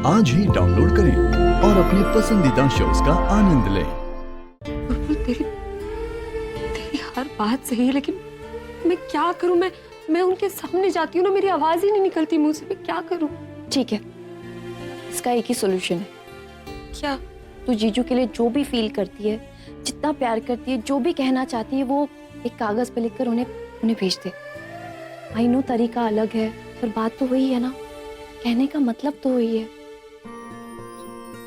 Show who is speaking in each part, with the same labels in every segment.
Speaker 1: आज ही डाउनलोड करें और अपने पसंदीदा शोज का आनंद लें।
Speaker 2: बुलबुल तेरी हर बात सही है, लेकिन मैं क्या करूं? मैं उनके सामने जाती हूँ ना, मेरी आवाज ही नहीं निकलती मुंह से। मैं क्या करूं?
Speaker 3: ठीक है, इसका एक ही सॉल्यूशन है।
Speaker 2: क्या?
Speaker 3: तू जीजू के लिए जो भी फील करती है, जितना प्यार करती है, जो भी कहना चाहती है, वो एक कागज पे लिखकर उन्हें भेज दे। आई नो तरीका अलग है, पर बात तो वही है ना, कहने का मतलब तो वही है।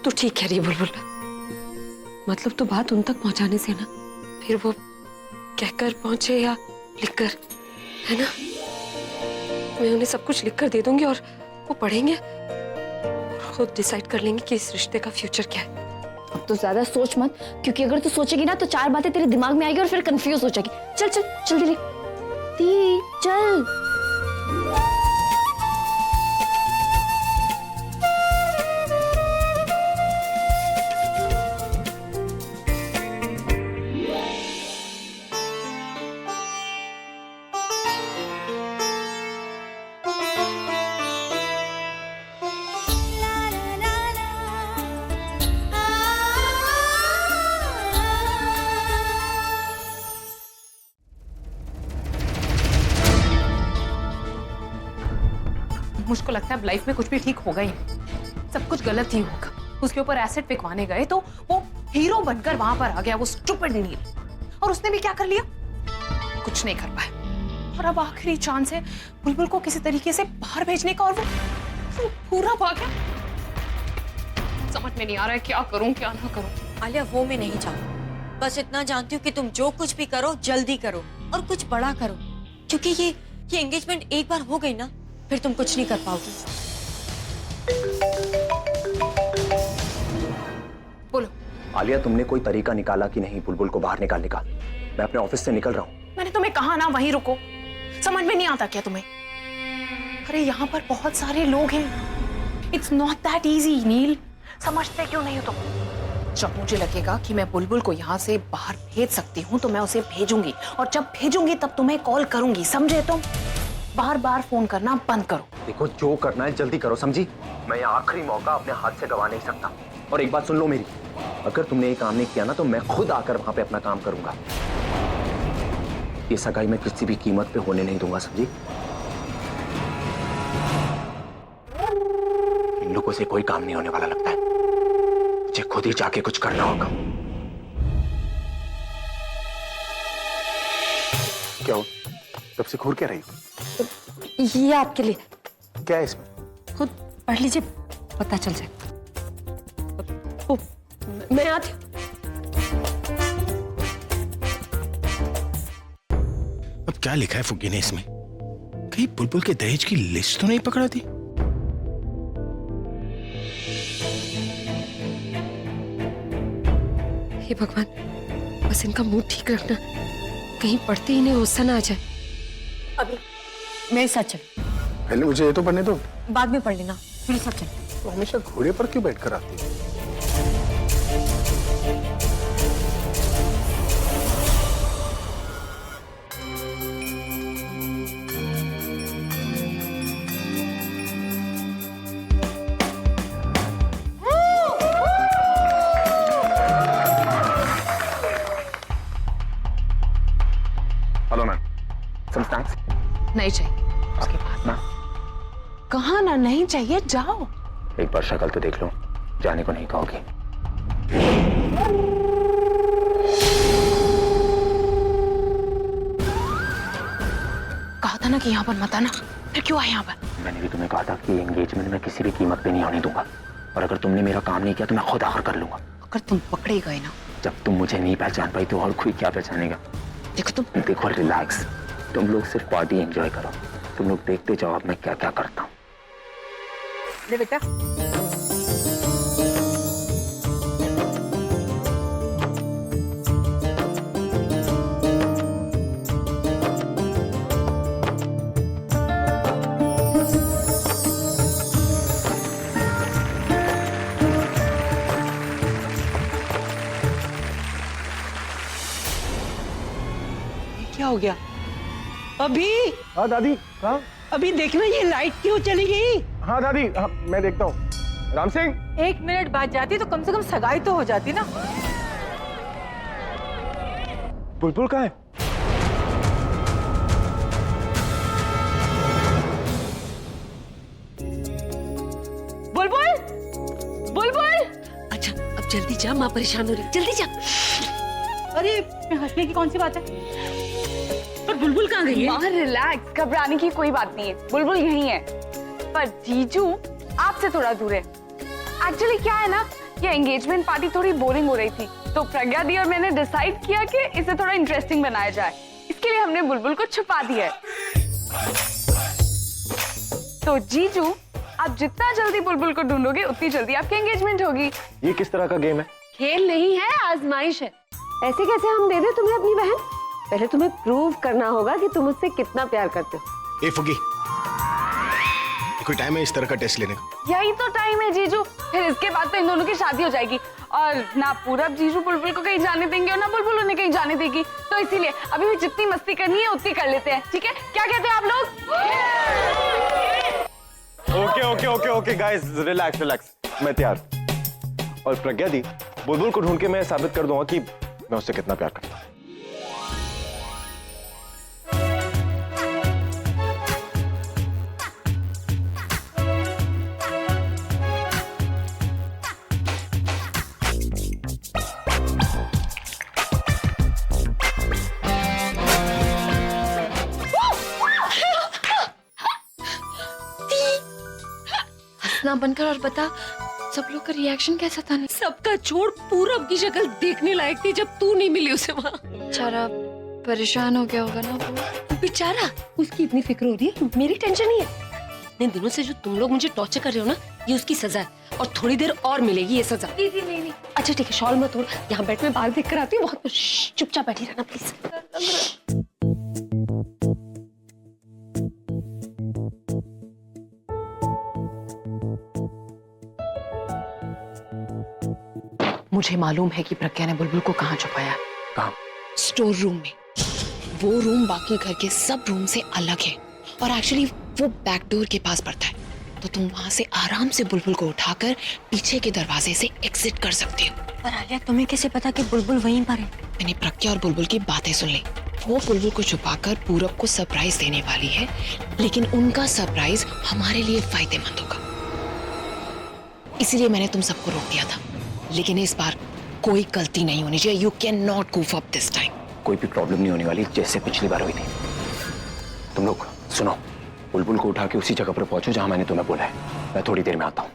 Speaker 2: तो ठीक कह रही है बुलबुल, मतलब तो बात उन तक पहुंचाने से ना, फिर वो कहकर पहुंचे या लिखकर, है ना? मैं उन्हें सब कुछ लिखकर दे दूंगी और वो पढ़ेंगे और खुद डिसाइड कर लेंगे कि इस रिश्ते का फ्यूचर क्या है।
Speaker 3: अब तो ज्यादा सोच मत, क्योंकि अगर तू सोचेगी ना तो चार बातें तेरे दिमाग में आएगी और फिर कंफ्यूज हो जाएगी। चल चल जल्दी लिख, चल।
Speaker 4: मुझको लगता है अब लाइफ में कुछ भी ठीक होगा ही नहीं, सब कुछ गलत ही होगा। उसके ऊपर एसिड फेंकवाने गए तो वो हीरो बनकर वहां पर आ गया, वो स्टूपिड नील, और उसने भी क्या कर लिया? कुछ नहीं कर पाया। और अब आखिरी चांस है बुलबुल को किसी तरीके से बाहर भेजने का, और वो पूरा भाग गया। समझ में नहीं आ रहा है क्या करूं क्या ना करूं।
Speaker 5: आलिया, वो मैं नहीं जानती, बस इतना जानती हूँ कि तुम जो कुछ भी करो जल्दी करो और कुछ बड़ा करो, क्योंकि ये एंगेजमेंट एक बार हो गई ना, फिर तुम कुछ नहीं कर पाओगी।
Speaker 4: बोलो
Speaker 6: आलिया, तुमने कोई तरीका निकाला कि नहीं बुलबुल को बाहर निकालने का? मैं अपने ऑफिस से निकल रहा हूँ।
Speaker 4: मैंने तुम्हें कहा ना वहीं रुको, समझ में नहीं आता क्या तुम्हें? अरे यहाँ पर बहुत सारे लोग हैं, इट्स नॉट दैट इजी नील, समझते क्यों नहीं हो तुम? जब मुझे लगेगा कि मैं बुलबुल को यहाँ से बाहर भेज सकती हूँ तो मैं उसे भेजूंगी, और जब भेजूंगी तब तुम्हें कॉल करूंगी, समझे तुम? बार बार फोन करना बंद करो।
Speaker 6: देखो, जो करना है जल्दी करो, समझी? मैं ये आखिरी मौका अपने हाथ से गवा नहीं सकता। और एक बात सुन लो मेरी, अगर तुमने ये काम नहीं किया ना तो मैं खुद आकर वहां पे अपना काम करूंगा। ये सगाई मैं किसी भी कीमत पे होने नहीं दूंगा, समझी? इन लोगों से कोई काम नहीं होने वाला लगता है, मुझे खुद ही जाके कुछ करना होगा।
Speaker 7: क्या हो? तब से घूर क्या रही हो?
Speaker 2: ये आपके लिए।
Speaker 7: क्या है इसमें?
Speaker 2: खुद पढ़ लीजिए, पता चल जाए। ओ, मैं आती हूँ।
Speaker 8: अब क्या लिखा है फुग्गी ने इसमें? कहीं बुलबुल के दहेज की लिस्ट तो नहीं पकड़ा दी?
Speaker 2: हे भगवान, बस इनका मूड ठीक रखना, कहीं पढ़ते ही नहीं गुस्सा ना आ जाए।
Speaker 3: अभी मेरे साथ चल,
Speaker 7: पहले मुझे ये तो पढ़ने दो,
Speaker 3: बाद में पढ़ लेना। मेरे साथ चल।
Speaker 7: तो हमेशा घोड़े पर क्यों बैठकर आती है? Hello ma'am, some snacks?
Speaker 4: नहीं चाहिए उसके बाद
Speaker 6: ना,
Speaker 4: कहा ना नहीं चाहिए, जाओ।
Speaker 6: एक बार शक्ल तो देख लो, जाने को नहीं कहोगी।
Speaker 4: कहा था ना कि यहाँ पर मत आना, फिर क्यों आए यहाँ पर?
Speaker 6: मैंने भी तुम्हें कहा था कि एंगेजमेंट में किसी भी कीमत पे नहीं होने दूंगा, और अगर तुमने मेरा काम नहीं किया तो मैं खुद आकर कर लूंगा।
Speaker 4: अगर तुम पकड़े गए ना,
Speaker 6: जब तुम मुझे नहीं पहचान पाई तो और कोई क्या पहचानेगा? देखो रिलैक्स, तुम लोग सिर्फ पार्टी एंजॉय करो, तुम लोग देखते जाओ अब मैं क्या क्या करता हूँ।
Speaker 4: ले बेटा,
Speaker 9: क्या हो गया? अभी
Speaker 7: हाँ दादी, हाँ
Speaker 9: अभी देखना, ये लाइट क्यों चली गई?
Speaker 7: हाँ दादी, हाँ मैं देखता हूँ।
Speaker 6: राम सिंह।
Speaker 9: 1 मिनट बाद जाती तो कम से कम सगाई तो हो जाती ना।
Speaker 6: बुलबुल कहाँ है?
Speaker 9: बुलबुल, बुलबुल।
Speaker 2: अच्छा अब जल्दी जा, माँ परेशान हो रही, जल्दी जा।
Speaker 9: अरे हंसने की कौन सी बात है? पर बुलबुल कहाँ गई है?
Speaker 10: माँ रिलैक्स, घबराने की कोई बात नहीं है, बुलबुल यहीं है। पर जीजू आपसे थोड़ा दूर है। एक्चुअली क्या है ना, ये एंगेजमेंट पार्टी थोड़ी बोरिंग हो रही थी, तो प्रज्ञा दी और मैंने डिसाइड किया कि इसे थोड़ा इंटरेस्टिंग बनाया जाए। इसके लिए हमने बुलबुल को छुपा दिया है। तो जीजू आप जितना जल्दी बुलबुल को ढूंढोगे उतनी जल्दी आपकी एंगेजमेंट होगी।
Speaker 6: ये किस तरह का गेम है?
Speaker 11: खेल नहीं है, आजमाइश है। ऐसे कैसे हम दे दे तुम्हें अपनी बहन? पहले तुम्हें प्रूव करना होगा कि तुम उससे कितना प्यार करते हो।
Speaker 8: ए फुगी, कोई टाइम है इस तरह का टेस्ट लेने का?
Speaker 10: यही तो टाइम है जीजू, फिर इसके बाद तो इन दोनों की शादी हो जाएगी और ना पूरब जीजू बुलबुल को कहीं जाने देंगे और ना बुलबुल उन्हें कहीं जाने देगी। तो इसीलिए अभी भी जितनी मस्ती करनी है उतनी कर लेते हैं, ठीक है? क्या कहते हैं आप लोग?
Speaker 6: Okay okay okay okay guys, relax relax, मैं तैयार। और प्रज्ञा दी, बुलबुल को ढूंढ के मैं साबित कर दूंगा कि मैं उससे कितना प्यार करता हूँ।
Speaker 3: हंसना बंद कर और बता, सब लोग का रिएक्शन कैसा था?
Speaker 2: सबका छोड़, पूरब की शक्ल देखने लायक थी जब तू नहीं मिली उसे वहाँ।
Speaker 3: बेचारा परेशान हो गया होगा ना वो।
Speaker 2: बेचारा, उसकी इतनी फिक्र हो रही है, मेरी टेंशन नहीं है। इतने दिनों से जो तुम लोग मुझे टॉर्चर कर रहे हो ना, ये उसकी सजा है और थोड़ी देर और मिलेगी ये सजा। नहीं। अच्छा ठीक है, शॉल मत ओढ़, यहाँ बैठ, मैं बाहर देख कर आती हूँ। बहुत चुपचाप बैठी रहना प्लीज।
Speaker 4: मुझे मालूम है कि प्रज्ञा ने बुलबुल को कहाँ छुपाया।
Speaker 6: कहाँ?
Speaker 4: स्टोर रूम में। वो रूम बाकी घर के सब रूम से अलग है और एक्चुअली वो बैक डोर के पास पड़ता है, तो तुम वहां से आराम से बुलबुल को उठाकर पीछे के दरवाजे से एग्जिट कर सकती हो।
Speaker 5: पर आलिया, तुम्हें कैसे पता कि बुलबुल वहीं पर है?
Speaker 4: मैंने प्रज्ञा और बुलबुल की बातें सुन ली। वो बुलबुल को छुपाकर पूरब को सरप्राइज देने वाली है, लेकिन उनका सरप्राइज हमारे लिए फायदेमंद होगा। इसीलिए मैंने तुम सबको रोक दिया था, लेकिन इस बार कोई गलती नहीं होनी चाहिए। You can not goof up this time।
Speaker 6: कोई भी प्रॉब्लम नहीं होने वाली जैसे पिछली बार हुई थी। तुम लोग सुनो, बुलबुल को उठा के उसी जगह पर पहुंचो जहां मैंने तुम्हें बोला है। मैं थोड़ी देर में आता हूँ।